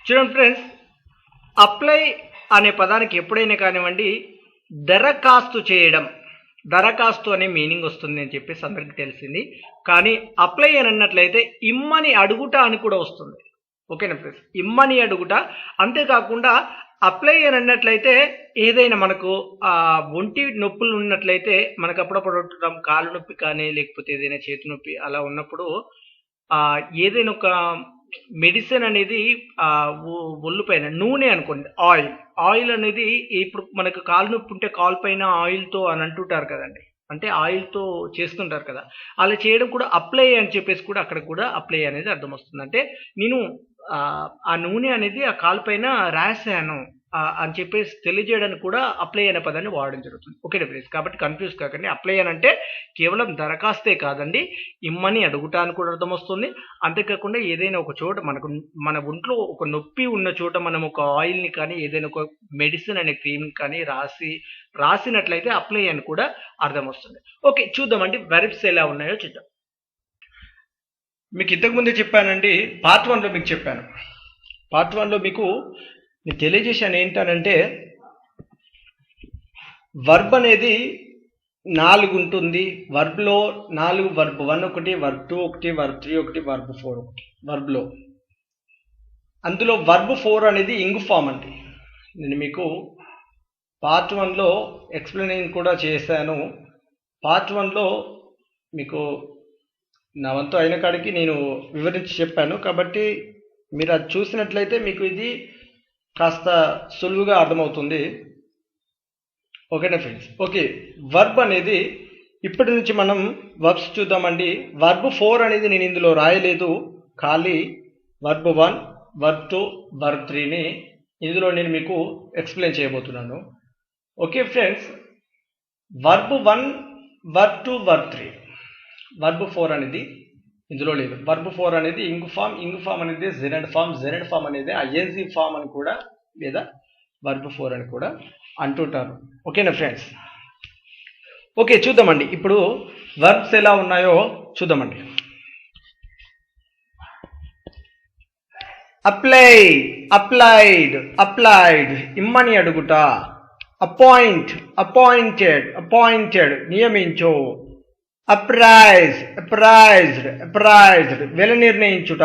చూడండి friends, apply అనే పదానికి ఎప్పుడైనా కానివ్వండి దరఖాస్తు చేయడం, దరఖాస్తు అనే మీనింగ్ వస్తుంది అని చెప్పేసి అందరికీ తెలిసింది. కానీ అప్లై అని అన్నట్లయితే ఇమ్మని అడుగుట అని కూడా వస్తుంది. ఓకేనా ఫ్రెండ్స్, ఇమ్మని అడుగుట. అంతేకాకుండా అప్లై అని అన్నట్లయితే ఏదైనా మనకు ఒంటి నొప్పులు ఉన్నట్లయితే మనకు అప్పుడప్పుడు ఉంటున్నాం, కాలు నొప్పి కానీ లేకపోతే ఏదైనా చేతి నొప్పి అలా ఉన్నప్పుడు ఏదైనా ఒక మెడిసిన్ అనేది ఒళ్ళు పైన నూనె అనుకోండి, ఆయిల్ అనేది ఇప్పుడు మనకు కాలు నొప్పి ఉంటే కాలు పైన ఆయిల్తో అని అంటుంటారు కదండి, అంటే ఆయిల్తో చేస్తుంటారు కదా, అలా చేయడం కూడా అప్లై అని చెప్పేసి కూడా అక్కడ కూడా అప్లై అనేది అర్థం వస్తుంది. అంటే నేను ఆ నూనె అనేది ఆ కాలు పైన రాశాను అని చెప్పేసి తెలియజేయడానికి కూడా అప్లై అనే పదాన్ని వాడడం జరుగుతుంది. ఓకే ప్లీజ్, కాబట్టి కన్ఫ్యూజ్ కాకండి. అప్లై అని అంటే కేవలం దరఖాస్తే కాదండి, ఇమ్మని అడుగుటానికి కూడా అర్థం వస్తుంది. అంతేకాకుండా ఏదైనా ఒక చోట మన ఒంట్లో ఒక నొప్పి ఉన్న చోట మనం ఒక ఆయిల్ని కానీ ఏదైనా ఒక మెడిసిన్ అనే క్రీమ్ కానీ రాసినట్లయితే అప్లై అని కూడా అర్థం వస్తుంది. ఓకే, చూద్దామండి వెర్బ్స్ ఎలా ఉన్నాయో చూద్దాం. మీకు ఇంతకుముందే చెప్పానండి, పార్ట్ 1లో మీకు చెప్పాను. పార్ట్ 1లో మీకు నేను తెలియజేశాను ఏంటనంటే వర్బ్ అనేది 4 ఉంటుంది. వర్బ్లో 4, వర్బ్ 1 ఒకటి, వర్బ్ 2 ఒకటి, వర్బ్ 3 ఒకటి, వర్బ్ 4 ఒకటి వర్బ్లో. అందులో వర్బ్ 4 అనేది ఇంగ్ ఫామ్ అండి. నేను మీకు పార్ట్ 1లో ఎక్స్ప్లెయిన్ కూడా చేశాను. పార్ట్ 1లో మీకు నా వంతు అయిన కాడికి నేను వివరించి చెప్పాను. కాబట్టి మీరు అది చూసినట్లయితే మీకు ఇది కాస్త సులువుగా అర్థమవుతుంది. ఓకేనా ఫ్రెండ్స్? ఓకే, వర్బ్ అనేది ఇప్పటి నుంచి మనం వర్బ్స్ చూద్దామండి. వర్బ్ 4 అనేది నేను ఇందులో రాయలేదు, ఖాళీ వర్బ్ 1, వర్బ్ 2, వర్బ్ 3ని ఇందులో నేను మీకు ఎక్స్ప్లెయిన్ చేయబోతున్నాను. Okay friends, verb 1, verb 2, verb 3, verb 4 అనేది ఇందులో లేదు. వర్బ్ 4 అనేది ఇంగ్ ఫామ్ అనేది జెరెండ్ ఫామ్ అనేది ఐఎన్జీ ఫామ్ అని కూడా లేదా వర్బ్ 4 అని కూడా అంటుంటారు. ఓకేనా ఫ్రెండ్స్? ఓకే, చూద్దామండి ఇప్పుడు వర్బ్స్ ఎలా ఉన్నాయో చూద్దామండి. అప్లై, అప్లైడ్, ఇమ్మని అడుగుట. అపాయింట్, అపాయింటెడ్, నియమించు. అప్రైజ్డ్, వెల నిర్ణయించుట.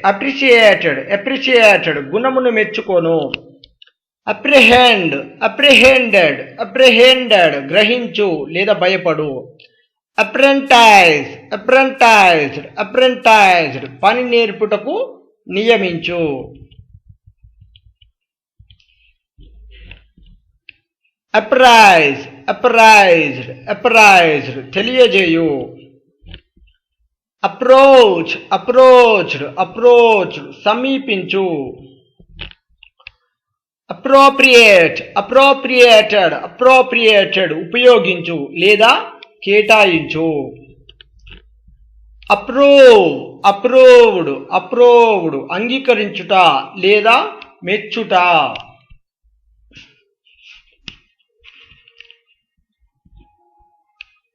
అప్రిషియేటెడ్, గుణమును మెచ్చుకోను. అప్రిహెండెడ్, గ్రహించు లేదా భయపడు. అప్రెంటైజ్డ్, పని నేర్పుటకు నియమించు. అప్రైజ్డ్, తెలియజేయు. అప్రోచ్డ్, సమీపించు. అప్రోప్రియేటెడ్, ఉపయోగించు లేదా కేటాయించు. అప్రూవ్డ్, అంగీకరించుట లేదా మెచ్చుట.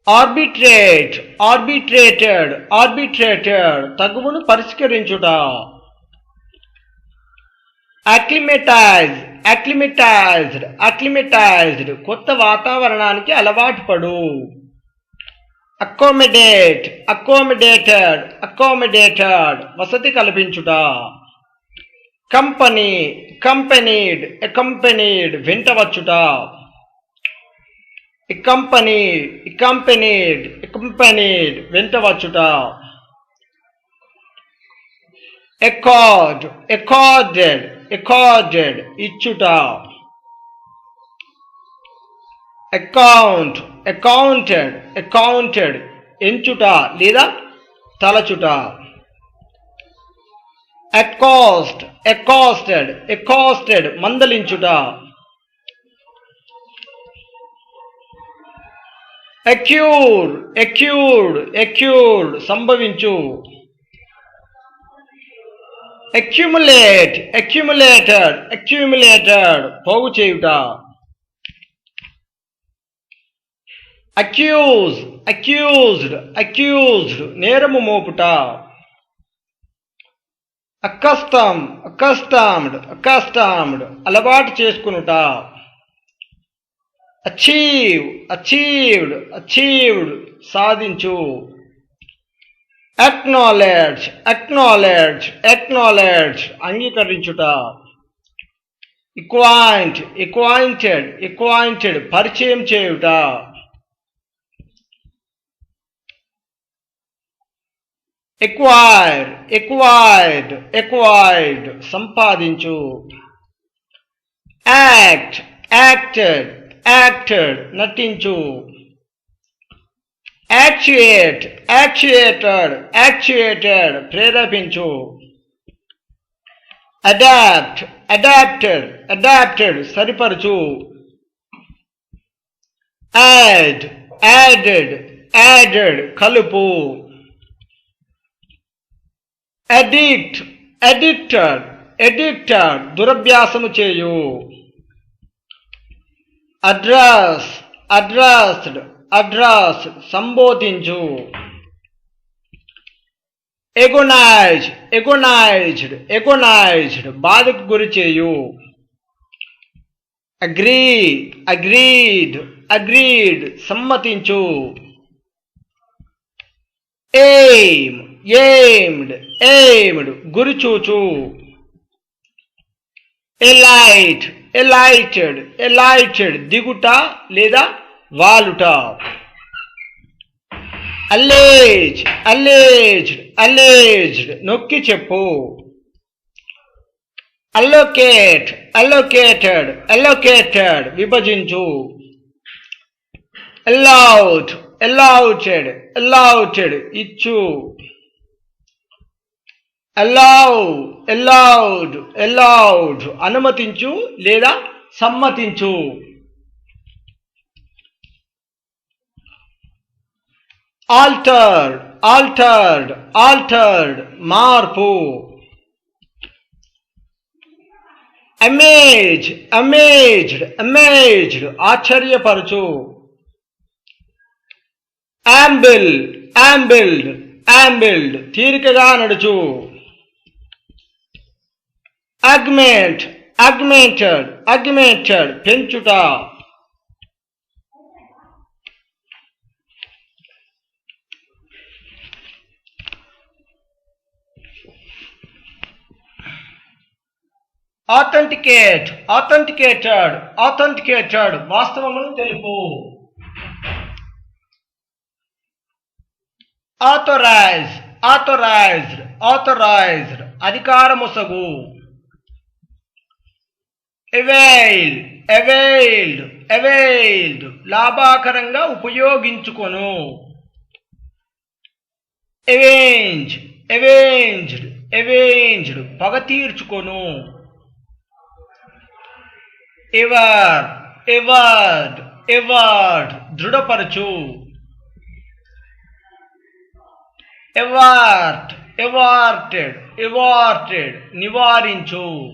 ఆర్బిట్రేటెడ్, తగువును పరిష్కరించుట. అక్లిమటైజ్డ్, కొత్త వాతావరణానికి అలవాటు పడు. అకామిడేటెడ్, వసతి కల్పించుట. కంపెనీడ్, వెంటవచ్చుట. accompanied, వెంటవచ్చుట. accorded, ఇచ్చుట. accounted, ఎంచుట లేదా తలచుట. accosted, మందలించుట. accured, సంభవించు. accumulated, పోగు చేయుట. accused, నేరము మోపుట. అకస్టమ్డ్ అలవాటు చేసుకునుట. అచీవ్డ్ సాధించు. అక్నాలెడ్జ్ అంగీకరించుట. ఎక్వైంటెడ్ పరిచయం చేయుట. ఎక్వైర్డ్ సంపాదించు. యాక్టెడ్ నటించు. యాక్చుయేటెడ్ ప్రేరేపించు. అడాప్టెడ్ సరిపరచు. యాడెడ్ కలుపు. అడిక్టెడ్ దురభ్యాసము చేయు. అడ్రస్ సంబోధించు. ఎగోనైజ్డ్ బాధకు గురి చేయు. అగ్రీడ్ సమ్మతించు. ఎయిమ్డ్ గురిచూచు. ఎలైటెడ్ దిగుట లేదా వాలుట. అల్లేజ్డ్ నొక్కి చెప్పు. అలోకేటెడ్ విభజించు. allowed ఇచ్చు. allowed అనుమతించు లేదా సమ్మతించు. altered మార్పు. amazed ఆశ్చర్యపరచు. ambled తీరికగా నడుచు. augmented పెంచుట. authenticated వాస్తవమును తెలుపు. authorized అధికారముసగు. availed లాభాకరంగా ఉపయోగించుకొను. avenged పగ తీర్చుకొను. ఎవర్డ్ దృఢపరచు. ఎవార్టెడ్ నివారించు.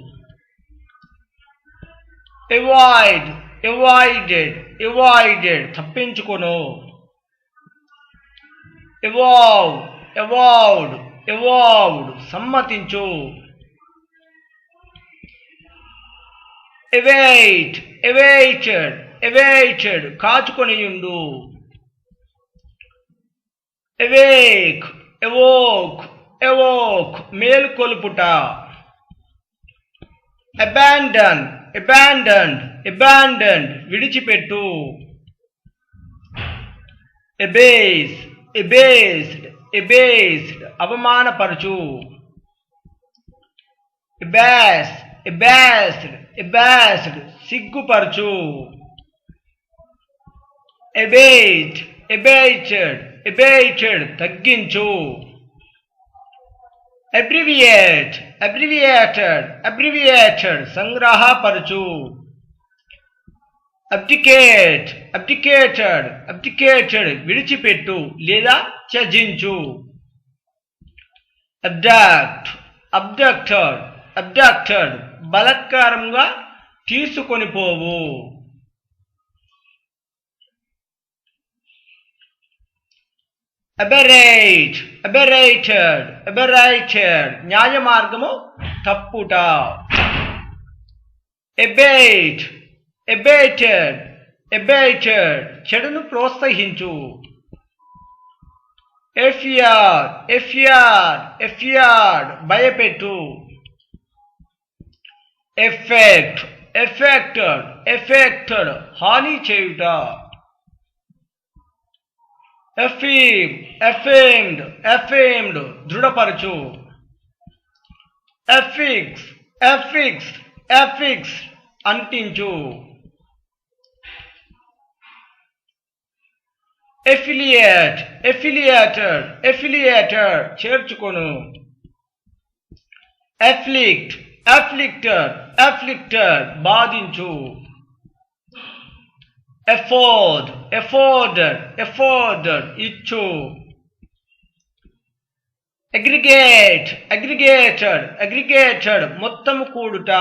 ఎవాయిడెడ్ తప్పించుకొను. ఎవావ్డ్ సమ్మతించు. awaited కాచుకొనియుండు. evoke మేలుకొలుపుట. abandoned విడిచిపెట్టు. abased అవమానపరచు. abased సిగ్గుపరచు. abated తగ్గించు. abbreviated సంగ్రహపరచు. abdicated విడిచిపెట్టు లేదా త్యజించు. abducted బలాత్కారంగా తీసుకొని పోవు. అబెరేట్, అబెరేటెడ్, అబెరేటెడ్ న్యాయ మార్గము తప్పుట. ఎబేట్, ఎబేటెడ్, ఎబేటెడ్ చెడును ప్రోత్సహించు. ఎఫియర్, ఎఫియర్, ఎఫియర్డ్ భయపెట్టు. ఎఫెక్ట్, ఎఫెక్టెడ్, ఎఫెక్టెడ్ హాని చేయుట. ఎఫీమ్, ఎఫేమ్డ్, ఎఫేమ్డ్ దృఢపరచు. ఎఫిక్స్, ఎఫిక్స్, ఎఫిక్స్ అంటించు. ఎఫిలియేట్, ఎఫిలియేటెడ్, ఎఫిలియేటెడ్ చేర్చుకొను. ఎఫ్లిక్ట్, ఎఫ్లిక్టెడ్, ఎఫ్లిక్టెడ్ బాధించు. ఎఫోర్డ్, ఎఫోర్డెడ్, ఎఫోర్డెడ్ ఇచ్చు. అగ్రిగేట్, అగ్రిగేటెడ్, అగ్రిగేటెడ్ మొత్తము కూడుట.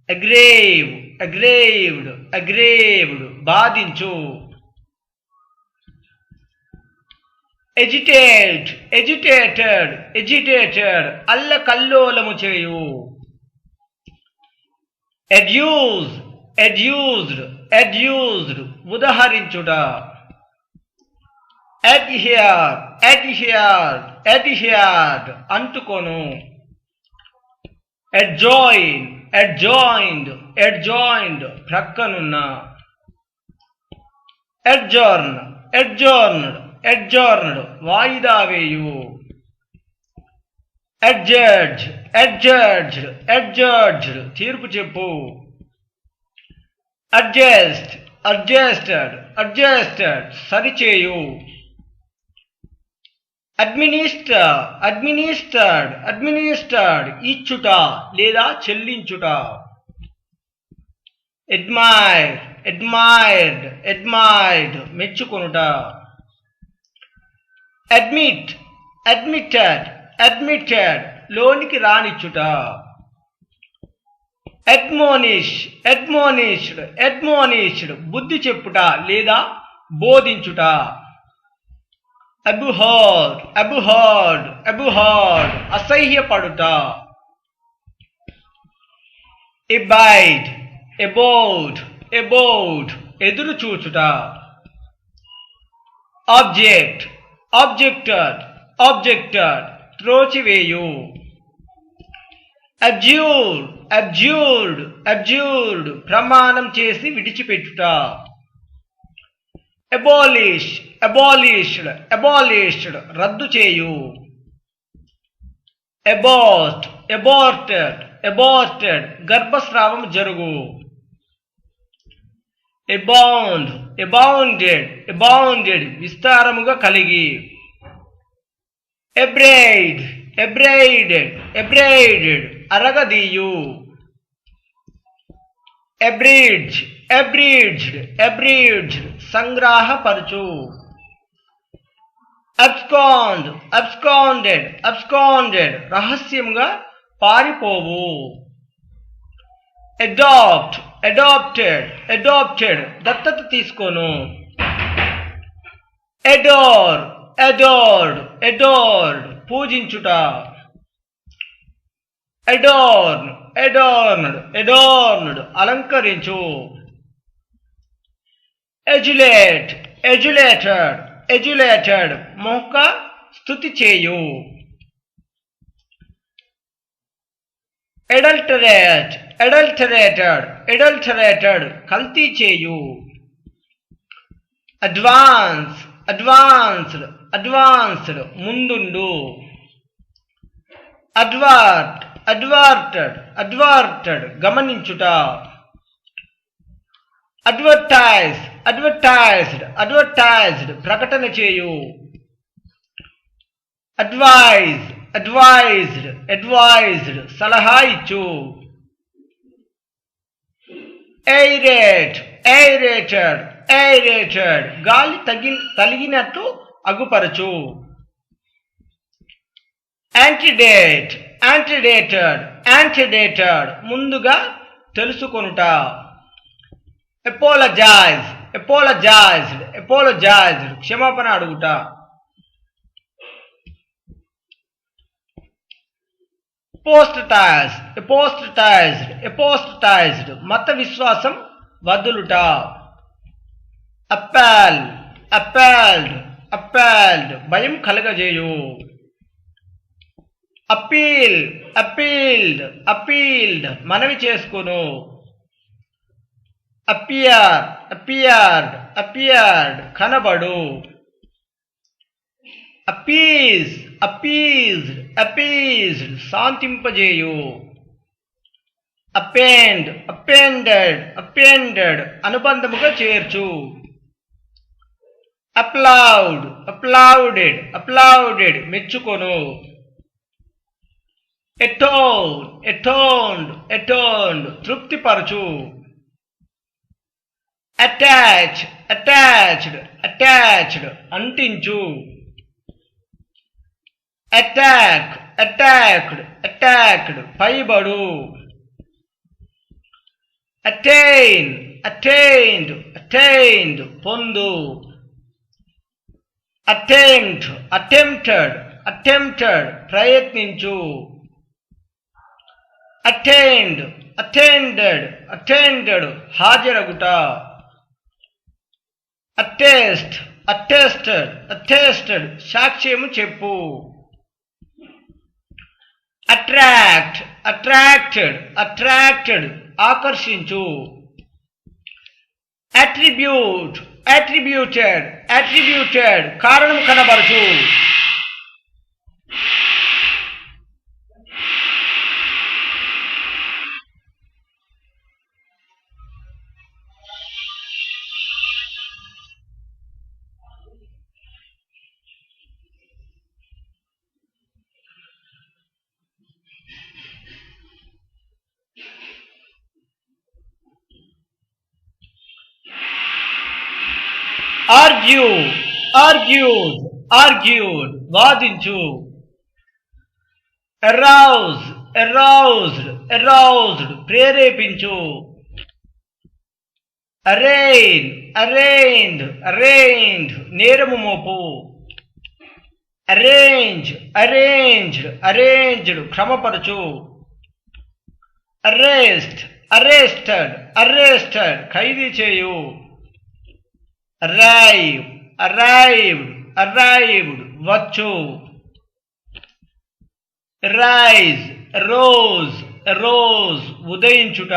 అగ్రేవ్, అగ్రేవ్డ్, అగ్రేవ్డ్ బాధించు. ఎజిటేట్, ఎజిటేటెడ్, ఎజిటేటెడ్ అల్లకల్లోలము చేయు. ఎడ్యూజ్, ఎడ్యూజ్డ్, ఎడ్యూజ్డ్ ఉదహరించుట. అడ్హియర్, అడ్హియర్డ్, అడ్హియర్డ్ అంటుకొను. అడ్జాయిన్, అడ్జాయిన్డ్, అడ్జాయిన్డ్ ప్రక్కనున్న. అడ్జర్న్, అడ్జర్న్డ్, అడ్జర్న్డ్ వాయిదా వేయు. అడ్జడ్జ్, అడ్జడ్జ్డ్, అడ్జడ్జ్డ్ తీర్పు చెప్పు. అడ్జస్ట్, అడ్జస్టెడ్, అడ్జస్టెడ్ సరిచేయు. అడ్మినిస్టర్, అడ్మినిస్టర్డ్, అడ్మినిస్టర్డ్ ఇచ్చుట లేదా చెల్లించుట. అడ్మైర్, అడ్మైర్డ్, అడ్మైర్డ్ మెచ్చుకొనుట. అడ్మిట్, అడ్మిటెడ్, అడ్మిటెడ్ లోనికి రానిచ్చుట. అడ్మోనిష్, అడ్మోనిష్డ్, అడ్మోనిష్డ్ బుద్ధి చెప్పుట లేదా బోధించుట. అబుహర్డ్, అబుహర్డ్, అబుహర్డ్ అసహ్యపడుట. ఎబైడ్, ఎబోడ్, ఎబోడ్ ఎదురు చూచుట. ఆబ్జెక్ట్, ఆబ్జెక్టెడ్, ఆబ్జెక్టెడ్ త్రోచివేయు. అబ్జ్యూర్డ్, అబ్జ్యూర్డ్, అబ్జ్యూర్డ్ ప్రమాణం చేసి విడిచిపెట్టుట. అబాలిష్, అబాలిష్డ్, అబాలిష్డ్ రద్దు చేయు. అబార్ట్, అబార్టెడ్, అబార్టెడ్ గర్భస్రావం జరుగు. అబౌండ్, అబౌండెడ్, అబౌండెడ్ విస్తారముగా కలిగి. అబ్రైడ్, అబ్రైడెడ్, అబ్రైడెడ్ అరగదీయు. అబ్రిడ్జ్, అబ్రిడ్జ్డ్, అబ్రిడ్జ్డ్ సంగ్రహపరచు. అబ్స్కాండ్, అబ్స్కాండెడ్, అబ్స్కాండెడ్ రహస్యంగా పారిపోవు. అడాప్ట్, అడాప్టెడ్, అడాప్టెడ్ దత్తత తీసుకోను. అడోర్, అడోర్డ్, అడోర్డ్ పూజించుట. అడోర్న్, అడోర్న్డ్, అడోర్న్డ్ అలంకరించు. ఎజులేట్, ఎజులేటెడ్, ఎజులేటెడ్ మొక్క స్తుతి చేయు. అడల్టరేట్, అడల్టరేటెడ్, అడల్టరేటెడ్ కల్తీ చేయు. అడ్వాన్స్, అడ్వాన్స్డ్, అడ్వాన్స్డ్ ముందుండు. అడ్వర్ట్, అడ్వర్టెడ్, అడ్వర్టెడ్ గమనించుట. అడ్వర్టైజ్, అడ్వర్టైజ్డ్, అడ్వర్టైజ్డ్ ప్రకటన చేయు. అడ్వైజ్, అడ్వైజ్డ్, అడ్వైజ్డ్ సలహా ఇచ్చు. ఎయిరేట్, ఎయిరేటెడ్, ఎయిరేటెడ్ గాలి తగిలినట్టు అగుపరచు. యాంటిడేట్, యాంటిడేటెడ్, యాంటిడేటెడ్ ముందుగా తెలుసుకొనుట. అపోలజైజ్, అపోలజైజ్డ్ అపోలజైజ్డ్ క్షమాపణ అడుగుట. అపోస్టటైజ్డ్ అపోస్టటైజ్డ్ అపోస్టటైజ్డ్ మత విశ్వాసం వదులుట. అప్పాల్ అప్పాల్డ్ అప్పాల్డ్ భయం కలగజేయు. అప్పీల్ అప్పీల్డ్ అప్పీల్డ్ మనవి చేసుకును. అపియర్ అపియర్డ్ అపియర్డ్ కనబడు. అపీజ్ అపీజ్డ్ అపీజ్డ్ శాంతింపజేయు. అపెండ్ అపెండెడ్ అపెండెడ్ అనుబంధముగా చేర్చు. అప్లౌడ్ అప్లౌడెడ్ అప్లౌడెడ్ మెచ్చుకొను. ఎటోన్ ఎటోన్డ్ ఎటోన్డ్ తృప్తిపరచు. అటాచ్ అటాచ్డ్ అటాచ్డ్ అంటించు. అటాక్ అటాక్డ్ అటాక్డ్ పైబడు. అటైన్ అటైన్డ్ అటైన్డ్ పొందు. అటెంప్ట్ అటెంప్టెడ్ అటెంప్టెడ్ ప్రయత్నించు. అటెండ్ అటెండెడ్ అటెండెడ్ హాజరగుట. అటెస్ట్ అటెస్టెడ్ అటెస్టెడ్ సాక్ష్యము చెప్పు. అట్రాక్ట్ అట్రాక్టెడ్ అట్రాక్టెడ్ ఆకర్షించు. అట్రిబ్యూట్ అట్రిబ్యూటెడ్ అట్రిబ్యూటెడ్ కారణం కనబరచు. ఆర్గ్యూ ఆర్గ్యూడ్ ఆర్గ్యూడ్ వాదించు. అరౌజ్ అరౌజ్డ్ అరౌజ్డ్ ప్రేరేపించు. అరైన్ అరైన్డ్ అరైన్డ్ నేరము మోపు. అరేంజ్ అరేంజ్డ్ అరేంజ్డ్ క్రమపరచు. అరెస్ట్ అరెస్టెడ్ అరెస్టెడ్ ఖైదీ చేయు. అరైవ్ అరైవ్డ్ అరైవ్డ్ వచ్చు. రైజ్ రోజ్ రోజ్ ఉదయించుట.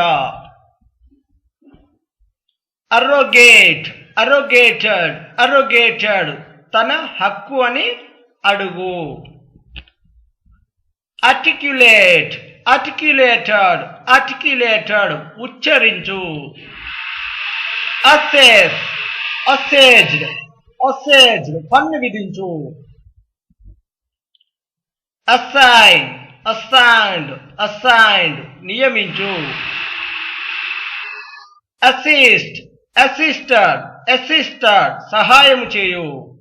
అరోగేట్ అరోగేటెడ్ అరోగేటెడ్ తన హక్కు అని అడుగు. ఆర్టిక్యులేట్ ఆర్టిక్యులేటెడ్ ఆర్టిక్యులేటెడ్ ఉచ్చరించు. అసెస్ అసేజ్డ్ అసేజ్డ్ పన్ను విధించు. అసైన్ అసైన్డ్ అసైన్డ్ నియమించు. అసిస్ట్ అసిస్టెడ్ అసిస్టెడ్ సహాయము చేయు.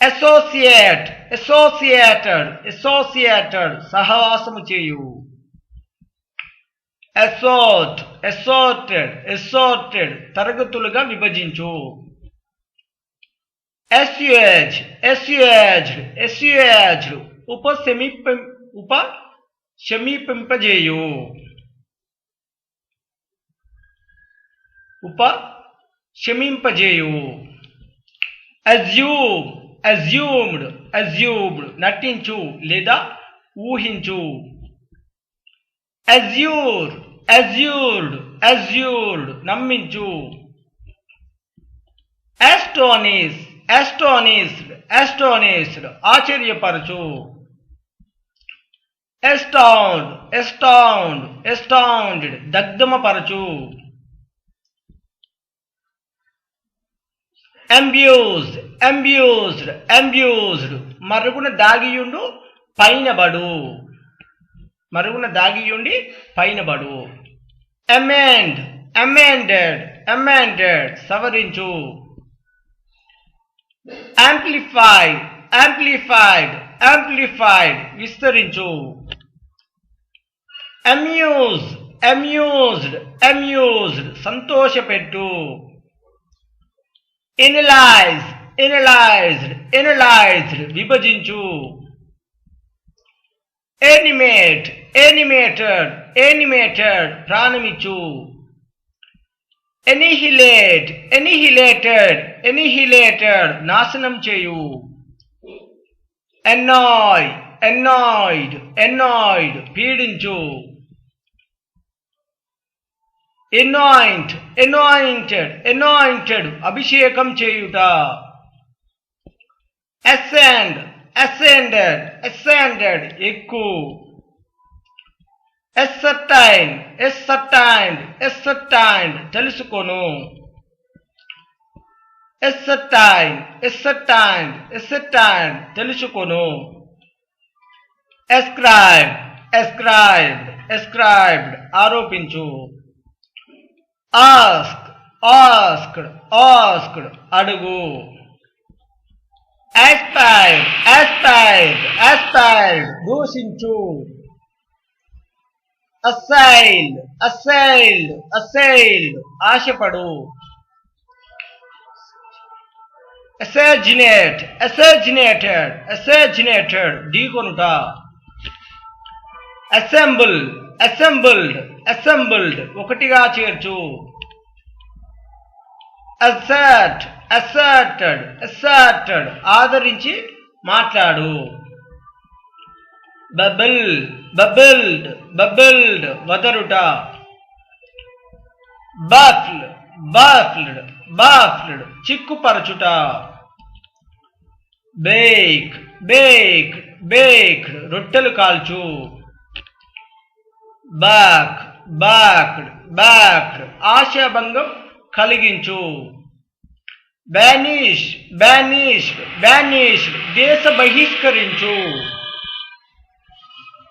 అసోసియేట్ అసోసియేటెడ్ అసోసియేటెడ్ సహవాసము చేయు. అసోర్ట్ అసోర్టెడ్ అసోర్టెడ్ తరగతులుగా విభజించు. అస్యూజ్ అస్యూజ్డ్ అస్యూజ్డ్ ఉపశమీపింపజేయు. ఉపశమింపజేయు. అజ్యూమ్ అజ్యూమ్డ్ అజ్యూమ్డ్ నటించు లేదా ఊహించు. Assure assured assured నమ్మించు. అస్టోనిష్ astonished astonished ఆశ్చర్యపరచు. ఎస్టౌండ్ ఎస్టౌండ్ ఎస్టౌండెడ్ దగ్ధమపరచు. ఎంబ్యూజ్డ్ ఎంబ్యూజ్డ్ ఎంబ్యూజ్డ్ మరుగున దాగియుండు పైనబడు. మరుగున దాగియుండి పైనబడు. అమెండ్ అమెండెడ్ అమెండెడ్ సవరించు. యాంప్లిఫైడ్ యాంప్లిఫైడ్ యాంప్లిఫైడ్ విస్తరించు. అమ్యూజ్ అమ్యూజ్డ్ అమ్యూజ్డ్ సంతోషపెట్టు. ఎనలైజ్, ఎనలైజ్డ్, ఎనలైజ్డ్ విభజించు. ఎనిమేట్, ఎనిమేటెడ్, ఎనిమేటెడ్ ప్రాణమిచ్చు. ఎనిహిలేట్, ఎనిహిలేటెడ్, ఎనిహిలేటెడ్ నాశనం చేయు. ఎన్నాయ్, ఎన్నాయిడ్, ఎన్నాయిడ్ పీడించు. ఎనాయింట్, ఎనాయింటెడ్, ఎనాయింటెడ్ అభిషేకం చేయుట. అసెండ్, అసెండెడ్, అసెండెడ్ ఎక్కు. ఎస్సర్టైన్, ఎస్సర్టైన్డ్, ఎస్సర్టైన్డ్ తెలుసుకొను. ఎస్సర్టైన్, ఎస్సర్టైన్డ్, ఎస్సర్టైన్డ్ తెలుసుకొను. ఎస్క్రైబ్, ఎస్క్రైబ్డ్, ఎస్క్రైబ్డ్ ఆరోపించు. ఆస్క్, ఆస్క్డ్, ఆస్క్డ్ అడుగు. ఆస్పైర్, ఆస్పైర్డ్, ఆస్పైర్డ్ దూషించు. అసైల్డ్, అసైల్డ్, అసైల్డ్ ఆశపడు. అసాజినేట్, అసాజినేటెడ్, అసాజినేటెడ్ ఢీకొనుట. అసెంబుల్, అసెంబుల్డ్, అసెంబుల్డ్ ఒకటిగా చేర్చు. అసర్ట్, అసర్టెడ్, అసర్టెడ్ ఆదరించి మాట్లాడు. బబుల్, బబుల్డ్, బబుల్డ్ వదరుట. బఫ్డ్, బఫ్డ్, బఫ్డ్ చిక్కుపరచుట. బేక్, బేక్, బేక్డ్ రొట్టెలు కాల్చు. బాక్, బాక్డ్, బాక్డ్ ఆశాభంగం కలిగించు. బ్యానిష్, బ్యానిష్డ్, బ్యానిష్డ్ దేశ బహిష్కరించు.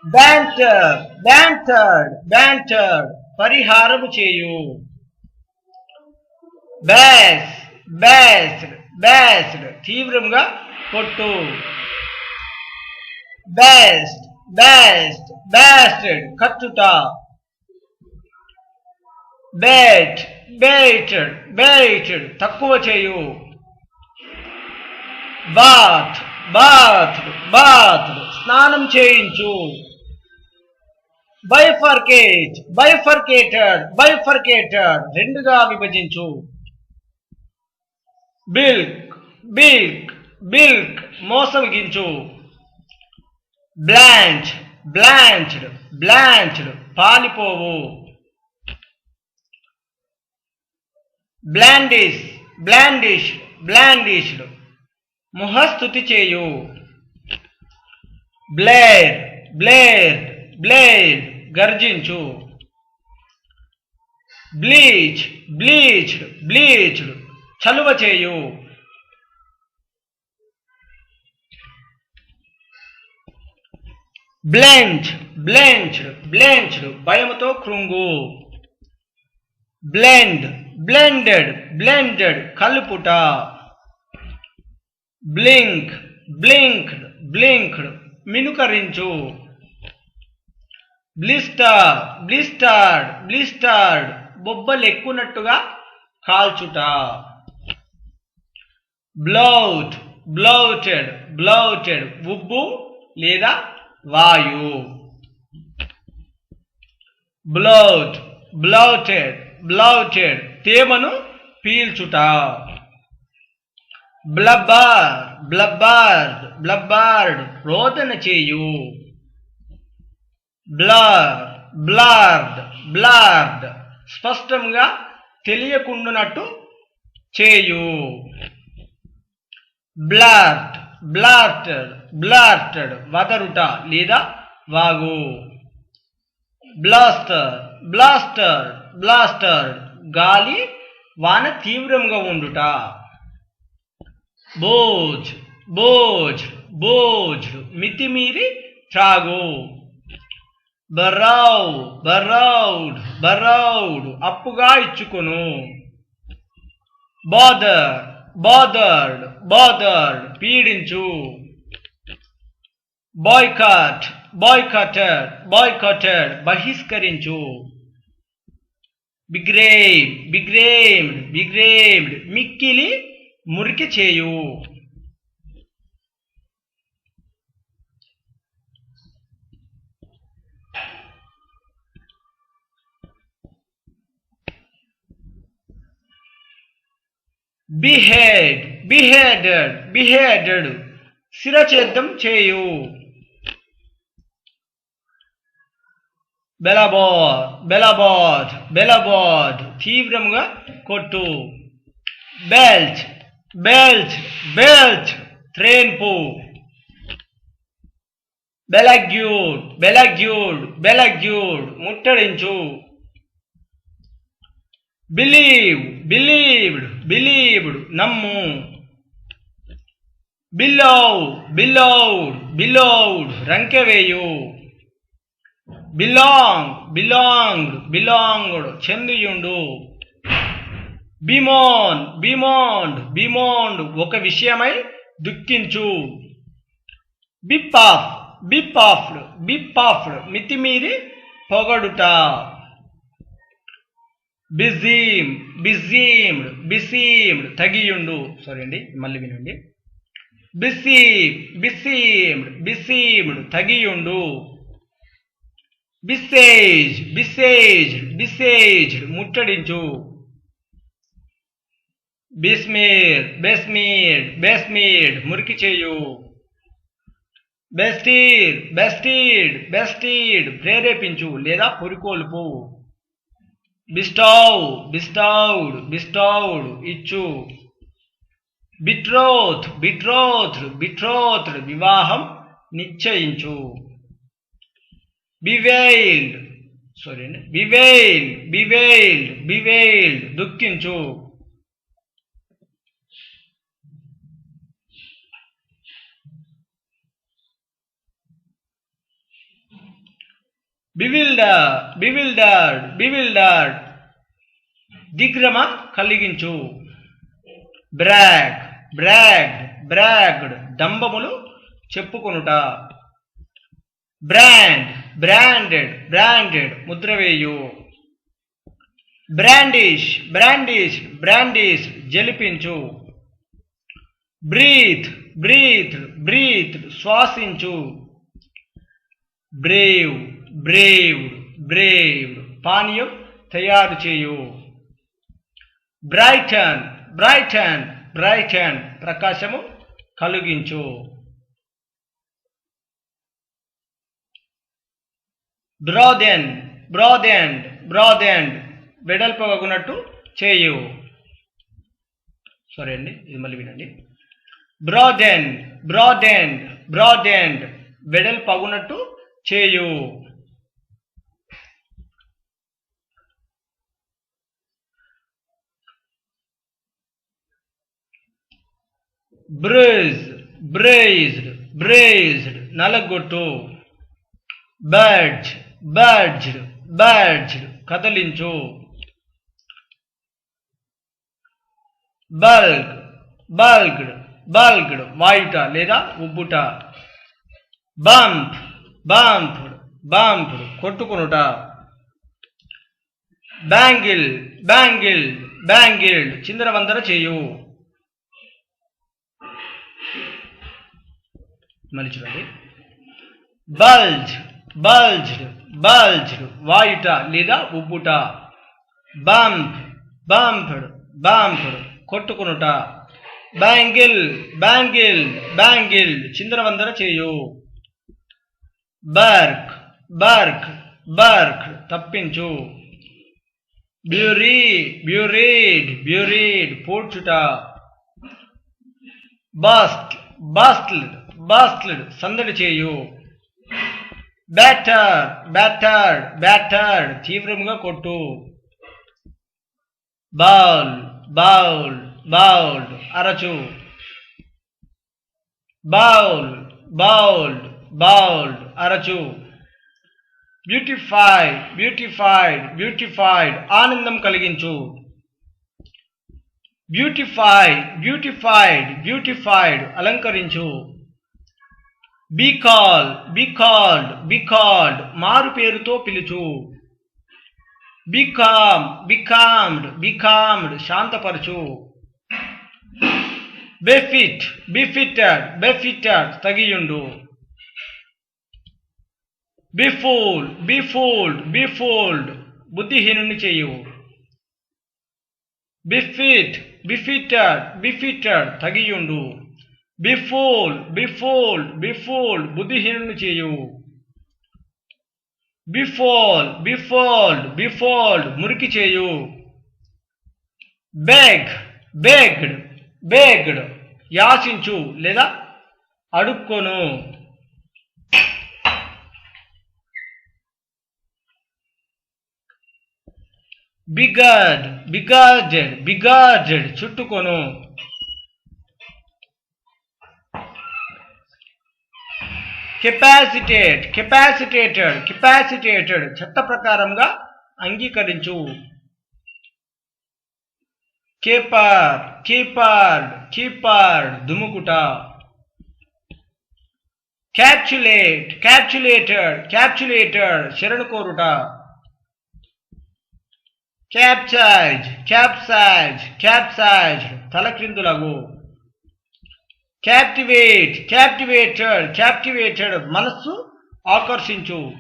బ్యాంటర్, బ్యాంటర్డ్, బ్యాంటర్డ్ పరిహారము చేయు. బ్యాస్, బ్యాస్డ్, బ్యాస్డ్ తీవ్రంగా కొట్టు. బ్యాస్ట్, బ్యాస్ట్, బ్యాస్టెడ్ కట్టుట. బేట్, బేటెడ్, బేటెడ్ తక్కువ చేయు. బాత్, బాత్డ్, బాత్డ్ స్నానం చేయించు. బైఫర్కేట్, బైఫర్కేటెడ్, బైఫర్కేటెడ్ రెండుగా విభజించు. బిల్క్, బిల్క్, బిల్క్ మోసగించు. బ్లాంచ్, బ్లాంచ్డ్, బ్లాంచ్డ్ పాలిపోవు. బ్లాండిష్, బ్లాండిష్, బ్లాండిష్డ్ ముఖస్తుతి చేయు. బ్లేడ్, బ్లేడ్, బ్లేడ్ గర్జించు. బ్లీచ్, బ్లీచ్డ్, బ్లీచ్డ్ చలువ చేయు. బ్లెంచ్, బ్లెంచ్డ్, బ్లెంచ్డ్ భయముతో కృంగు. బ్లెండ్, బ్లెండెడ్, బ్లెండెడ్ కలుపుట. బ్లింక్, బ్లింక్డ్, బ్లింక్డ్ మినుకరించు. బ్లిస్టర్, బ్లిస్టర్డ్, బ్లిస్టర్డ్ బొబ్బలెక్కునట్టుగా కాల్చుట. బ్లౌట్, బ్లౌటెడ్, బ్లౌటెడ్ ఉబ్బు లేదా వాయు. బ్లౌట్, బ్లౌటెడ్, బ్లౌటెడ్ తేమను పీల్చుట. బ్లబ్బర్, బ్లబ్బర్డ్, బ్లబ్బర్డ్ రోదన చేయు. బ్లర్, బ్లర్డ్, బ్లర్డ్ స్పష్టంగా తెలియకుండానట్టు చేయు. బ్లర్ట్, బ్లర్టెడ్, బ్లర్టెడ్ వదరుట లేదా వాగు. బ్లాస్టర్, బ్లాస్టర్డ్, బ్లాస్టర్డ్ గాలి వాన తీవ్రంగా ఉండుట. బోజ్, బోజ్, బోజ్ మితిమీరి త్రాగు. బర్రౌ, బర్రౌడ్, బర్రౌడ్ అప్పుగా ఇచ్చుకొను. బాదర్, బాదర్డ్, బాదర్డ్ పీడించు. బాయ్కాట్, బాయ్కాటెడ్, బాయ్కాటెడ్ బహిష్కరించు. బిగ్రేమ్, బిగ్రేమ్డ్, బిగ్రేమ్డ్ మిక్కిలి మురికి చేయు. బిహేడ్ బిహేడెడ్ బిహేడెడ్ శిరఛేదం చేయు. బెలబాద్ బెలబాద్ బెలబాద్ తీవ్రముగా కొట్టు. బెల్ట్ బెల్ట్ బెల్ట్ త్రేన్పు. బెలగ్యూడ్ బెలగ్యూడ్ బెలగ్యూడ్ ముట్టడించు. బిలీవ్ బిలీవ్డ్ బిలీవ్డ్ నమ్ము. బిలోవ్ బిలోవ్డ్ బిలోవ్డ్ రంకెవేయు. బిలాంగ్ బిలాంగ్డ్ బిలాంగ్డ్ చెందియుండు. బిమోన్ బిమోన్డ్ బిమోన్డ్ ఒక విషయమై దుఃఖించు. బిప్పాఫ్ బిప్పాఫ్డ్ బిప్పాఫ్డ్ మితిమీరి పొగడుట. బిజీమ్ బిజీమ్డ్ బిసీమ్డ్ తగియుండు. సారీ అండి, మళ్ళీ వినండి. బిసీమ్ బిసీమ్డ్ బిసీమ్డ్ తగియుండు. బిసేజ్ బిసేజ్డ్ బిసేజ్డ్ ముట్టడించు. బిస్మీర్ బెస్మీర్డ్ బెస్మీర్డ్ మురికి చేయు. బెస్టీడ్ బెస్టీడ్ బెస్టీడ్ ప్రేరేపించు లేదా పురికొల్పు. బిస్టౌ బిస్టౌడ్ బిస్టౌడ్ ఇచ్చు. బిట్రోత్ బిట్రోత్డ్ బిట్రోత్డ్ వివాహం నిశ్చయించు. బివెయిల్డ్ సారీ అండి బివెయిల్డ్ బివెయిల్డ్ బివెయిల్డ్ దుఃఖించు. బివిల్డర్ బివిల్డర్డ్ బివిల్డర్డ్ దిగ్భ్రమ కలిగించు. బ్రాగ్ బ్రాగ్డ్ బ్రాగ్డ్ డంబములు చెప్పుకొనుట. బ్రాండ్ బ్రాండెడ్ బ్రాండెడ్ ముద్రవేయు. బ్రాండిష్ బ్రాండిష్ బ్రాండిష్ జలిపించు. బ్రీత్ బ్రీత్ బ్రీత్ శ్వాసించు. బ్రేవ్ బ్రేవ్ బ్రేవ్ పానీయం తయారు చేయు. బ్రైటన్ బ్రైటన్ బ్రైటన్ ప్రకాశము కలిగించు. బ్రాదెన్ బ్రాదెండ్ బ్రాదెండ్ వెడల్పగునట్టు చేయు. సారీ అండి, ఇది మళ్ళీ వినండి. బ్రాదెన్ బ్రాదెండ్ బ్రాదెండ్ వెడల్పగునట్టు చేయు. బ్రేజ్ బ్రేజ్డ్ బ్రేజ్డ్ నలగొట్టు. బడ్జ్ బడ్జ్డ్ బడ్జ్డ్ కదలించు. బల్గ్ బల్గ్డ్ బల్గ్డ్ వాయుట లేదా ఉబ్బుట. బంప్ బంప్డ్ బంప్డ్ కొట్టుకొనుట. బ్యాంగిల్ బ్యాంగిల్ బ్యాంగిల్డ్ చిందరవందర చేయు. మళ్ళీ చూడండి. బల్జ్ బల్జ్డ్ బల్జ్డ్ వాయుట లేదా ఉబ్బుట. బంప్ బంప్డ్ బంప్డ్ కొట్టుకొనుట. బ్యాంగిల్ బ్యాంగిల్ బ్యాంగిల్ చిందరవందర చేయు. బర్క్ బర్క్ బర్క్ తప్పించు. బ్యూరీ బ్యూరీడ్ బ్యూరీడ్ పూడ్చుట. బస్ట్ బస్ట్డ్ బస్ట్డ్ సందడి చేయు. బ్యాటర్ బ్యాటర్డ్ బ్యాటర్డ్ తీవ్రంగా కొట్టు. బౌల్ బౌల్ బౌల్డ్ అరచు. బౌల్ బౌల్డ్ బౌల్డ్ అరచు. బ్యూటిఫైడ్ బ్యూటిఫైడ్ బ్యూటిఫైడ్ ఆనందం కలిగించు. బ్యూటిఫైడ్ బ్యూటిఫైడ్ బ్యూటిఫైడ్ అలంకరించు. బీకాల్ బీకాల్డ్ బీకాల్డ్ మారు పేరుతో పిలుచు. బికామ్ బికామ్డ్ బికామ్డ్ శాంతపరచు. బెఫిట్ బిఫిటెడ్ బెఫిటెడ్ తగియుండు. బిఫూల్ బిఫూల్డ్ బిఫూల్డ్ బుద్ధిహీనుని చేయు. బిఫిట్ బిఫిటెడ్ బిఫిటెడ్ తగియుండు. బిఫూల్ బిఫూల్డ్ బిఫూల్డ్ బుద్ధిహీనుని చేయు. బిఫోల్ బిఫోల్డ్ బిఫోల్డ్ మురికి చేయు. బెగ్ బెగ్డ్ బెగ్డ్ యాచించు లేదా అడుక్కొను. బిగర్డ్ బిగార్డెడ్ బిగార్డెడ్ చుట్టుకొను. కెపాసిటేట్ కెపాసిటేటెడ్ కెపాసిటేటెడ్ చట్ట ప్రకారంగా అంగీకరించు. కేపర్ కీపర్డ్ కీపర్డ్ దుముకుట. క్యాప్చులేట్ క్యాప్చులేటెడ్ క్యాప్చులేటెడ్ శరణు కోరుట. క్యాప్చైజ్ క్యాప్సైజ్ క్యాప్సైజ్ తలక్రిందులగు. క్యాప్టివేట్ క్యాప్టివేటెడ్ క్యాప్టివేటెడ్ మనస్సు ఆకర్షించు.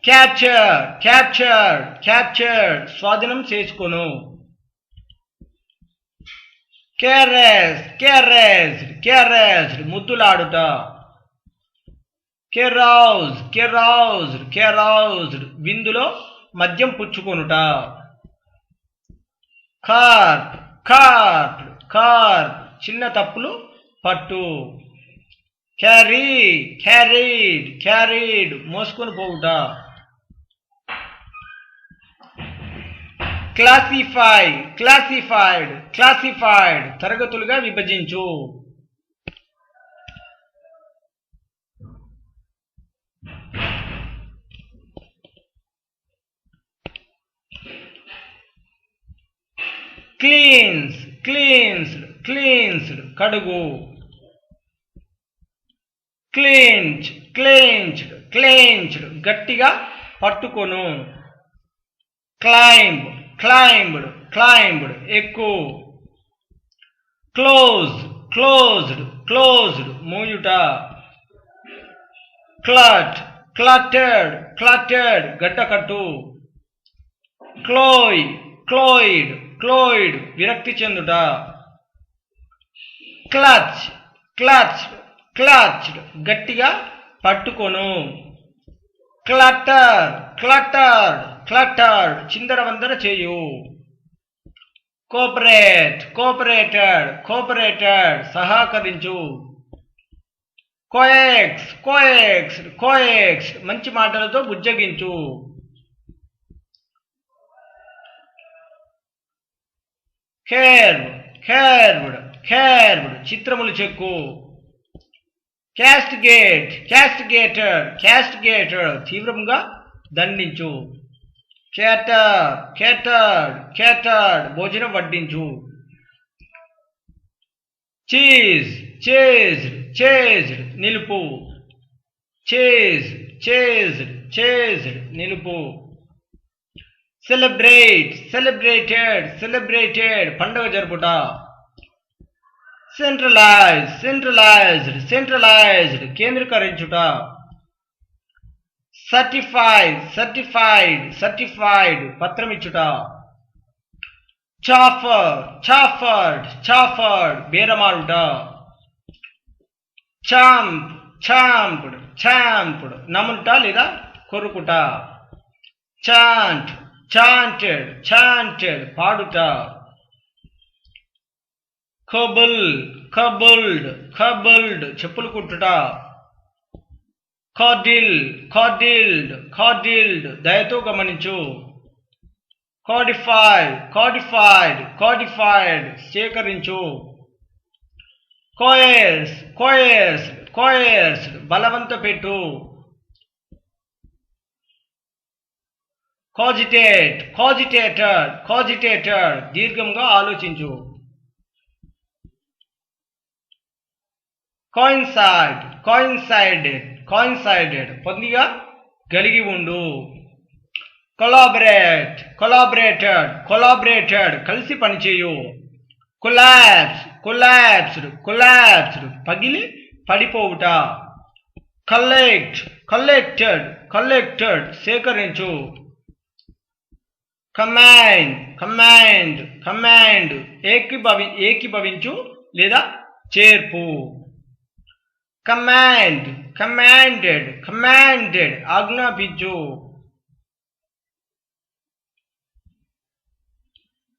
క్యాప్చర్ క్యాప్చర్డ్ క్యాప్చర్డ్ స్వాధీనం చేసుకొను. కేరెస్ కేరెస్డ్ కేరెస్డ్ ముద్దులాడుట. కెరౌజ్ కెరౌజ్డ్ కెరౌజ్డ్ విందులో మద్యం పుచ్చుకొనుట. కార్ప్ కార్ప్ కార్ప్ చిన్న తప్పులు పట్టు. క్యారీ క్యారీడ్ క్యారీడ్ మోసుకొని పోవుట. క్లాసిఫై క్లాసిఫైడ్ క్లాసిఫైడ్ తరగతులుగా విభజించు. క్లీన్స్ క్లీన్స్డ్ క్లీన్స్డ్ కడుగు. క్లించ్ క్లించ్డ్ క్లించ్డ్ గట్టిగా పట్టుకొను. క్లైంబ్ క్లైంబ్డ్ క్లైంబ్డ్ ఎక్కు. క్లోజ్ క్లోజ్డ్ క్లోజ్డ్ మూయుట. క్లట్ క్లటెడ్ క్లటెడ్ గడ్డకట్టు. క్లోయ్ క్లోయిడ్ క్లోయిడ్ విరక్తి చెందుట. క్లచ్ క్లచ్డ్ క్లచ్డ్ గట్టిగా పట్టుకొను. క్లటర్ క్లటర్డ్ క్లటర్డ్ చిందరవందర చేయు. కోఆపరేట్ కోఆపరేటెడ్ కోఆపరేటెడ్ సహకరించు. కోఎక్స్ కోఎక్స్డ్ కోఎక్స్డ్ మంచి మాటలతో బుజ్జగించు. కేర్వ్ కేర్వ్డ్ కేర్వ్డ్ చిత్రములు చెక్కు. క్యాస్టిగేట్ క్యాస్టిగేటెడ్ క్యాస్టిగేటెడ్ తీవ్రంగా దండించు. కేటర్ కేటర్డ్ కేటర్డ్ భోజనం వడ్డించు. చీజ్ చేజ్డ్ చేజ్డ్ నిలుపు. చేజ్ చేజ్డ్ చేజ్డ్ నిలుపు. సెలబ్రేట్ సెలబ్రేటెడ్ సెలబ్రేటెడ్ పండుగ జరుపుట. సెంట్రలైజ్ సెంట్రలైజ్డ్ సెంట్రలైజ్డ్ కేంద్రీకరించుట. సర్టిఫైడ్ సర్టిఫైడ్ సర్టిఫైడ్ పత్రమిచ్చుట. చాఫర్ చాఫర్డ్ చాఫర్డ్ బేరమాడుట. చాంప్ చాంప్డ్ చాంప్డ్ నములుట లేదా కొరుకుట. చాంట్ చాంటెడ్ చాంటెడ్ పాడుట. కబుల్ కబుల్డ్ కబుల్డ్ చెప్పులు కుట్టుట. కార్డిల్ కార్డిల్డ్ కార్డిల్డ్ దయతో గమనించు. కోడిఫై కోడిఫైడ్ కోడిఫైడ్ సేకరించు. కోయర్స్ కోయర్స్ కోయర్స్ బలవంత పెట్టు. కాజిటేట్ కాజిటేటెడ్ కాజిటేటెడ్ దీర్ఘంగా ఆలోచించు. కోయిన్సైడ్ కోయిన్సైడెడ్ కోయిన్సైడెడ్ పొందిగా కలిగి ఉండు. కొలాబరేట్ కొలాబరేటెడ్ కొలాబరేటెడ్ కలిసి పనిచేయు. కొలాప్స్ కొలాప్స్డ్ కొలాప్స్డ్ పగిలి పడిపోవుట. కలెక్ట్ కలెక్టెడ్ కలెక్టెడ్ సేకరించు. కమాండ్ కమాండ్ కమాండ్ ఏకీభవించు లేదా చేర్పు. కమాండ్ కమాండెడ్ కమాండెడ్ ఆజ్ఞాపించు.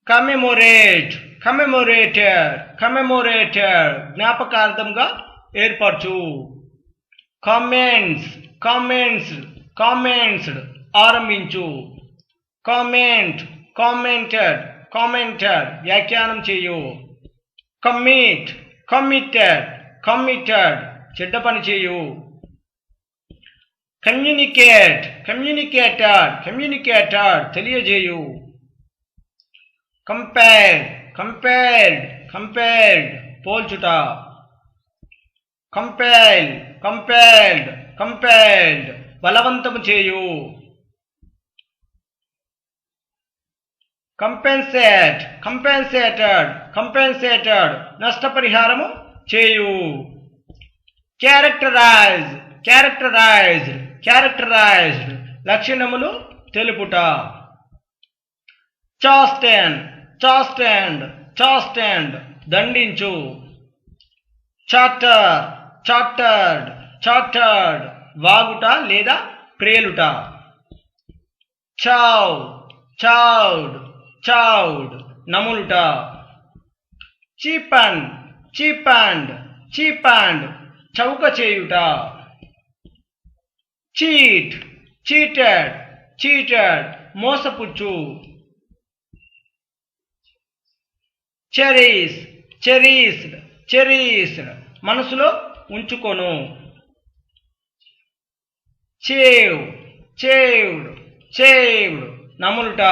కమెమొరేట్ కమెమొరేటెడ్ కమెమొరేటెడ్ జ్ఞాపకార్థంగా ఏర్పరచు. కామెంట్స్ కామెంట్స్డ్ కామెంట్స్డ్ ఆరంభించు. కామెంట్ కామెంటెడ్ కామెంటెడ్ వ్యాఖ్యానం చేయు. కమిట్ కమిటెడ్ కమిటెడ్ చెడ్డ పని చేయు. కమ్యూనికేట్ కమ్యూనికేటెడ్ కమ్యూనికేటెడ్ తెలియజేయు. కంపేర్డ్ కంపేర్డ్ కంపేర్డ్ పోల్చుట. కంపేల్ కంపేల్డ్ కంపేల్డ్ బలవంతము చేయు. కంపెన్సేట్ కంపెన్సేటెడ్ కంపెన్సేటెడ్ నష్టపరిహారము చేయు. క్యారెక్టరైజ్ క్యారెక్టరైజ్డ్ క్యారెక్టరైజ్డ్ లక్షణములు తెలుపుట. చాస్టెన్ చాస్టెండ్ చాస్టెండ్ దండించు. చార్టర్ చార్టర్డ్ చార్టర్డ్ వాగుట లేదా ప్రేలుట. చావ్ చౌడ్ చౌడ్ నములుట. చీపన్ చీపండ్ చీపండ్ చౌక చేయుట. చీట్ చీటెడ్ చీటెడ్ మోసపుచ్చు. చెరీస్ చెరీస్డ్ చెరీస్డ్ మనసులో ఉంచుకొను. చేవ్ చేవ్డ్ చేవ్డ్ నములుట.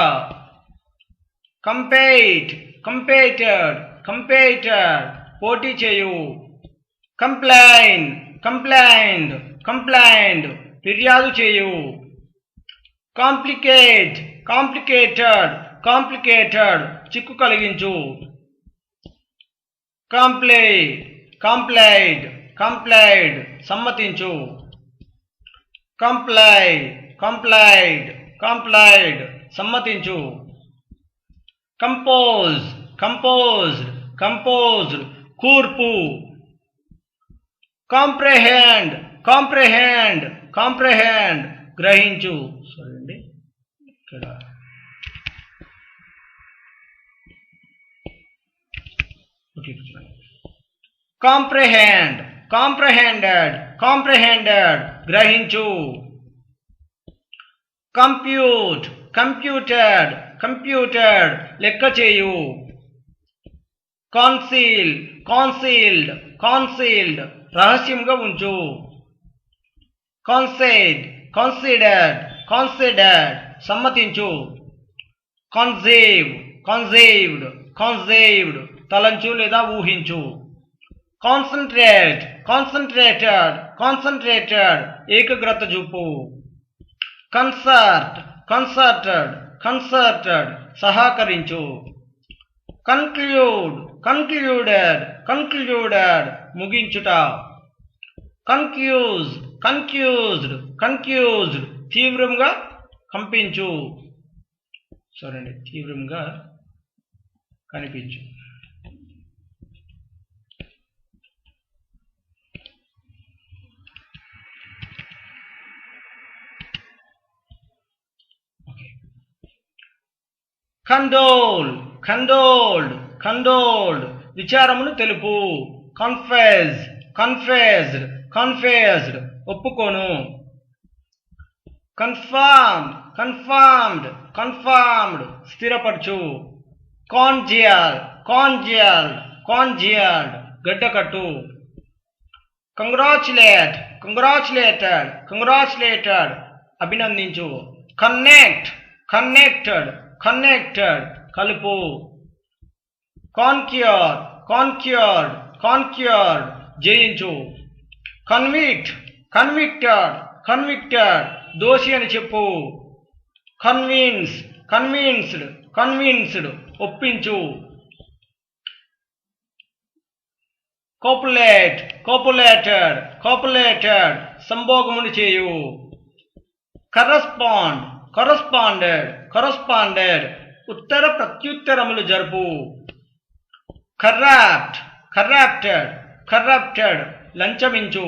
కంపేట్ కంపేటెడ్ కంపేటెడ్ పోటీ చేయు. కంప్లైన్ కంప్లైండ్ కంప్లైండ్ ఫిర్యాదు చేయు. కాంప్లికేట్ కాంప్లికేటెడ్ కాంప్లికేటెడ్ చిక్కు కలిగించు. కంప్లై కంప్లైడ్ కంప్లైడ్ సమ్మతించు. కంప్లై కంప్లైడ్ కంప్లైడ్ సమ్మతించు. కంపోజ్ కంపోజ్డ్ కంపోజ్డ్ కూర్పు. కాంప్రెహెండ్ కాంప్రెహెండ్ కాంప్రెహెండ్ గ్రహించు. సారీ అండి ఇక్కడ కాంప్రెహెండ్ కాంప్రెహెండెడ్ కాంప్రెహెండెడ్ గ్రహించు. కంప్యూట్ కంప్యూటెడ్ కంప్యూటెడ్ లెక్క చేయు. కాన్సీల్ కాన్సీల్డ్ కాన్సీల్డ్ రహస్యంగా ఉంచు. కాన్సెడ్ కాన్సిడర్డ్ కాన్సిడర్డ్ సమ్మతించు. కాన్సేవ్ కాన్సేవ్డ్ కాన్సేవ్డ్ తలంచు లేదా ఊహించు. కాన్సన్ట్రేట్ కాన్సన్ట్రేటెడ్ కాన్సన్ట్రేటెడ్ ఏకాగ్రత చూపు. కన్సర్ట్ కన్సర్టెడ్ కన్సర్టెడ్ సహకరించు. కన్క్లూడ్ కన్క్లూడెడ్ కన్క్లూడెడ్ ముగించుట. కన్క్యూజ్ కన్క్యూజ్డ్ కన్క్యూజ్డ్ తీవ్రంగా కంపించు. సారీ అండి తీవ్రంగా కనిపించు. కండోల్ కండోల్డ్ కండోల్డ్ విచారమును తెలుపు. కన్ఫెస్ కన్ఫెస్డ్ కన్ఫెస్డ్ ఒప్పుకోను. కన్ఫర్మ్ కన్ఫర్మ్డ్ కన్ఫర్మ్డ్ స్థిరపరచు. కాన్జియల్ కాన్జియల్డ్ కాన్జియల్డ్ గడ్డకట్టు. కంగ్రాచులేట్ కంగ్రాచులేటెడ్ కంగ్రాచులేటెడ్ అభినందించు. కనెక్ట్ కనెక్టెడ్ కనెక్టెడ్ కలుపు. కాన్క్యూర్ కాన్క్యూర్డ్ కాన్క్యూర్డ్ జయించు. కన్విక్ట్ కన్విక్టెడ్ కన్విక్టెడ్ దోషి అని చెప్పు. కన్విన్స్ కన్విన్స్డ్ కన్విన్స్డ్ ఒప్పించు. కోపులేట్, కోపులేటెడ్, కోపులేటెడ్ సంభోగమును చేయు. కరస్పాండ్, కరస్పాండెడ్, కరస్పాండెడ్ ఉత్తర ప్రత్యుత్తరములు జరుపు. కరప్ట్, కరప్టెడ్, కరప్టెడ్ లంచమించు.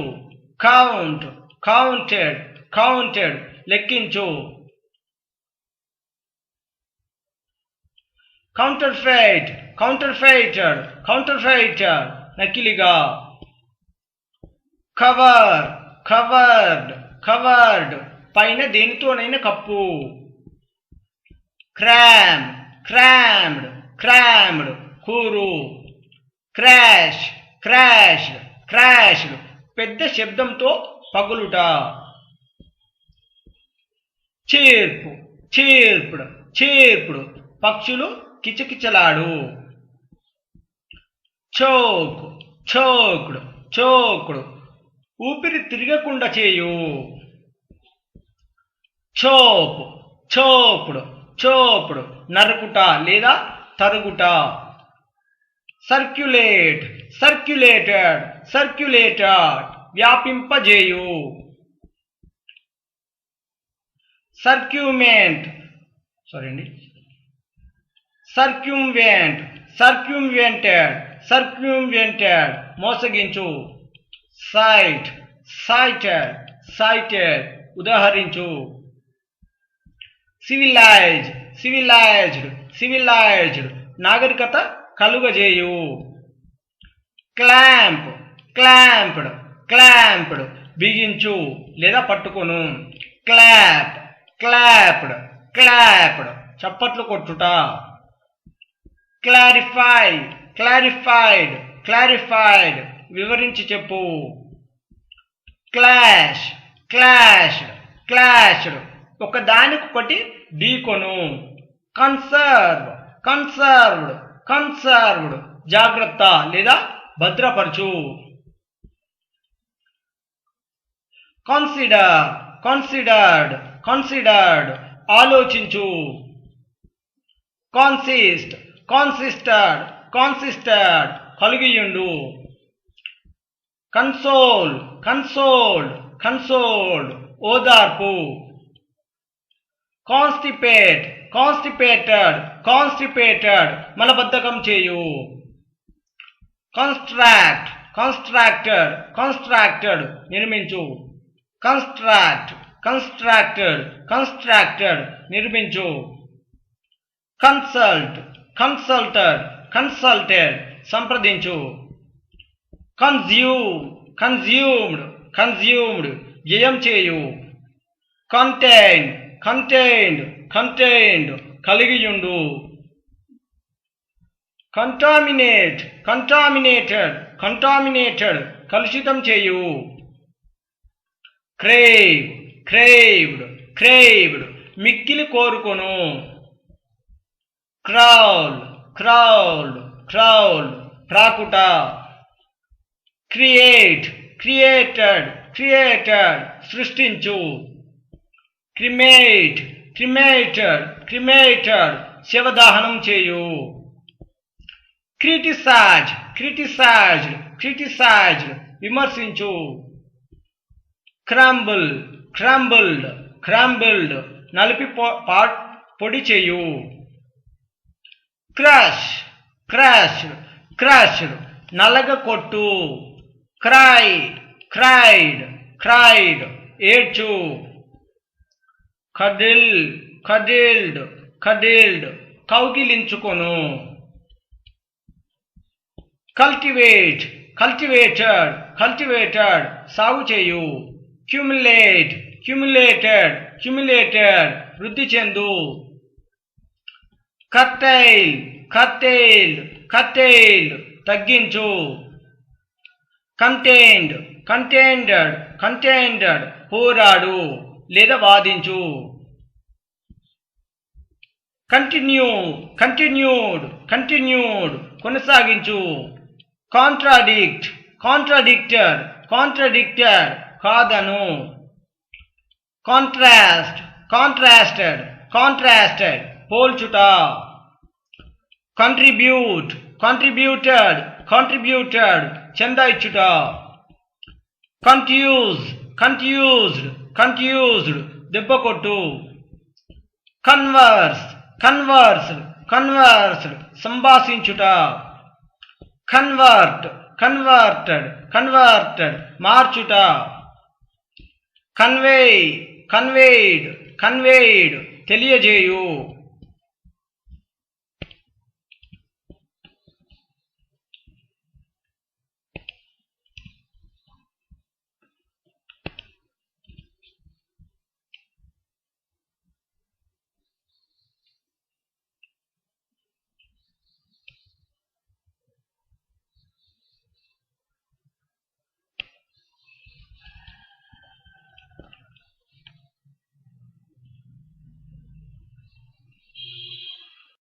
కౌంట్, కౌంటెడ్, కౌంటెడ్ లెక్కించు. కౌంటర్ఫెయిట్, కౌంటర్ఫెయిటెడ్, కౌంటర్ఫెయిటెడ్ నకిలిగా. కవర్, కవర్డ్, కవర్డ్ పైన దేనితోనైనా కప్పు. Cram, crammed, crammed కూరు. Crash, crashed, crashed పెద్ద శబ్దంతో పగులుట. చీర్పు, చీర్పుడ్, చీర్పుడు పక్షులు కిచకిచలాడు. చోక్, చోక్డ్, చోక్డ్ ఊపిరి తిరగకుండా చేయు. చోప్, చోప్డ్, చోప్డ్ నరుకుట లేదా తరుగుట. సర్క్యులేట్, సర్క్యులేటెడ్, సర్క్యులేటెడ్ వ్యాపింపజేయు. సర్క్యూమెంట్, సర్క్యూమ్వెంట్, సర్క్యూమ్వెంటెడ్, సర్క్యూమ్వెంటెడ్ మోసగించు. సైట్, సైటెడ్, సైటెడ్ ఉదాహరించు. సివిలైజ్, సివిలైజ్డ్, సివిలైజ్డ్ నాగరికత కలుగజేయు. క్లాంప్, క్లాంప్డ్, క్లాంప్డ్ బిగించు లేదా పట్టుకొను. క్లాప్, క్లాప్డ్, క్లాప్డ్ చప్పట్లు కొట్టుట. క్లారిఫై, క్లారిఫైడ్, క్లారిఫైడ్ వివరించి చెప్పు. క్లాష్, క్లాష్డ్, క్లాష్డ్ ఒకదానికొకటి ఢీకొను. కన్సర్వ్, కన్సర్వ్డ్, కన్సర్వ్డ్ జాగ్రత్త లేదా భద్రపరచు. కన్సిడర్, కన్సిడర్డ్, కన్సిడర్డ్ ఆలోచించు. కాన్సిస్ట్, కాన్సిస్టెడ్, కాన్సిస్టెడ్ కలిగియుండు. కన్సోల్, కన్సోల్డ్, కన్సోల్డ్ ఓదార్పు. కాన్స్టిపేట్, కాన్స్టిపేటెడ్, కాన్స్టిపేటెడ్ మలబద్ధకం చేయు. కన్స్ట్రాక్ట్, కన్స్ట్రాక్టెడ్, కన్స్ట్రాక్టెడ్ నిర్మించు. కన్స్ట్రాక్ట్, కన్స్ట్రాక్టెడ్, కన్స్ట్రాక్టెడ్ నిర్మించు. కన్సల్ట్, కన్సల్టెడ్, కన్సల్టెడ్ సంప్రదించు. కన్జ్యూమ్, కన్జ్యూమ్డ్, కన్జ్యూమ్డ్ వ్యయం చేయు. కంటైన్, కంటైన్డ్, కంటైన్డ్ కలిగియుండు. కంటామినేట్, కంటామినేటెడ్, కంటామినేటెడ్ కలుషితం చేయు. క్రేవ్, క్రేవ్డ్, క్రేవ్డ్ మిక్కిలి కోరుకొను. క్రౌల్, క్రౌల్డ్, క్రౌల్డ్ ప్రాకుట. క్రియేట్, క్రియేటెడ్, క్రియేటెడ్ సృష్టించు. క్రిమేట్, క్రిమేటెడ్, క్రిమేటెడ్ శవదహనం చేయు. క్రిటిసైజ్, క్రిటిసైజ్డ్, క్రిటిసైజ్డ్ విమర్శించు. క్రంబుల్, క్రంబుల్డ్, క్రంబుల్డ్ నలిపి పొడి చేయు. క్రష్, క్రష్డ్, క్రష్డ్ నలగ కొట్టు. క్రై, క్రైడ్, క్రైడ్ ఏడ్చు. కడిల్, కడిల్డ్, కడిల్డ్ కౌగిలించుకొను. కల్టివేట్, కల్టివేటెడ్, కల్టివేటెడ్ సాగు చేయు. క్యుములేట్, క్యుములేటెడ్, క్యుములేటెడ్ వృద్ధి చెందు. కర్టైల్, కర్టైల్డ్, కర్టైల్డ్ తగ్గించు. కంటైన్డ్, కంటైన్డెడ్, కంటైన్డెడ్ పోరాడు లేదా వాదించు. కంటిన్యూ, కంటిన్యూడ్, కంటిన్యూడ్ కొనసాగించు. కాంట్రాడిక్ట్, కాంట్రాడిక్టెడ్, కాంట్రాడిక్టెడ్ కాదను. కాంట్రాస్ట్, కాంట్రాస్టెడ్, కాంట్రాస్టెడ్ పోల్చుట. కంట్రిబ్యూట్, కంట్రిబ్యూటెడ్, కంట్రిబ్యూటెడ్ చందా ఇచ్చుట. కన్ఫ్యూజ్డ్ దెబ్బ కొట్టు. కన్వర్స్డ్ సంభాషించుట. కన్వర్టెడ్ మార్చుట. కన్వేయిడ్ తెలియజేయు.